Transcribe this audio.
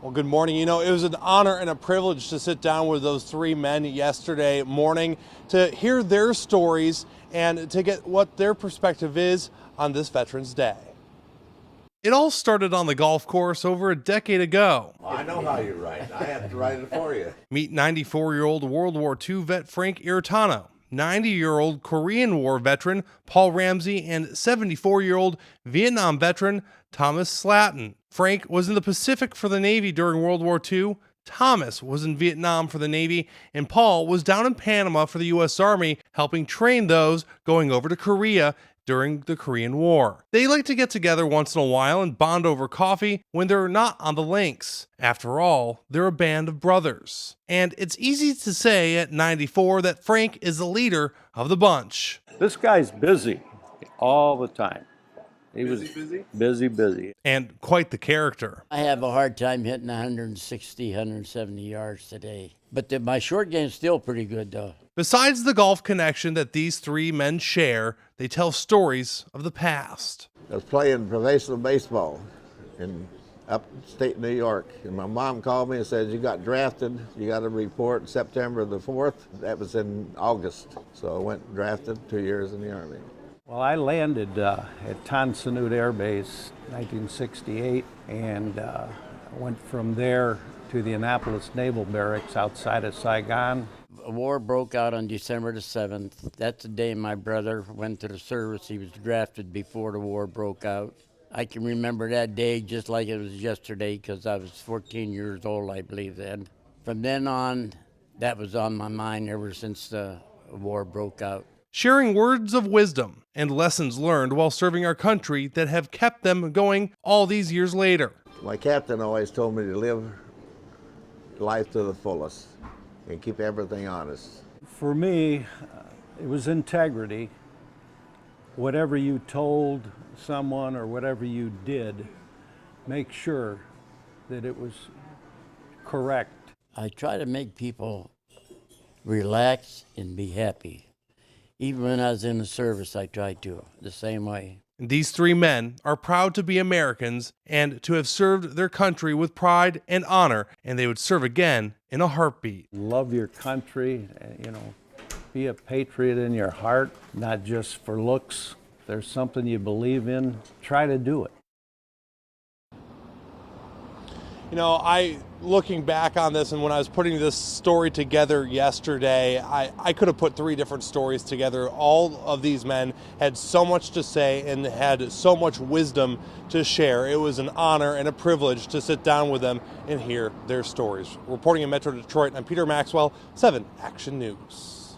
Well, good morning. You know, it was an honor and a privilege to sit down with those three men yesterday morning to hear their stories and to get what their perspective is on this Veterans Day. It all started on the golf course over a decade ago. I know how you write. I have to write it for you. Meet 94-year-old World War II vet Frank Iritano, 90-year-old Korean War veteran Paul Ramsey, and 74-year-old Vietnam veteran Thomas Slatton. Frank was in the Pacific for the Navy during World War II, Thomas was in Vietnam for the Navy, and Paul was down in Panama for the U.S. Army, helping train those going over to Korea during the Korean War. They like to get together once in a while and bond over coffee when they're not on the links. After all, they're a band of brothers. And it's easy to say at 94 that Frank is the leader of the bunch. This guy's busy all the time. He was busy. And quite the character. I have a hard time hitting 160, 170 yards today. But my short game's still pretty good, though. Besides the golf connection that these three men share, they tell stories of the past. I was playing professional baseball in upstate New York, and my mom called me and said, you got drafted, you got a report September the 4th. That was in August, so I went and drafted 2 years in the Army. Well, I landed at Tonsanut Air Base 1968 and went from there to the Annapolis Naval Barracks outside of Saigon. A war broke out on December the 7th. That's the day my brother went to the service. He was drafted before the war broke out. I can remember that day just like it was yesterday because I was 14 years old, I believe, then. From then on, that was on my mind ever since the war broke out. Sharing words of wisdom and lessons learned while serving our country that have kept them going all these years later. My captain always told me to live life to the fullest and keep everything honest. For me, it was integrity. Whatever you told someone or whatever you did, make sure that it was correct. I try to make people relax and be happy. Even when I was in the service, I tried to, the same way. These three men are proud to be Americans and to have served their country with pride and honor, and they would serve again in a heartbeat. Love your country, be a patriot in your heart, not just for looks. If there's something you believe in, try to do it. You know, looking back on this and when I was putting this story together yesterday, I could have put three different stories together. All of these men had so much to say and had so much wisdom to share. It was an honor and a privilege to sit down with them and hear their stories. Reporting in Metro Detroit, I'm Peter Maxwell, 7 Action News.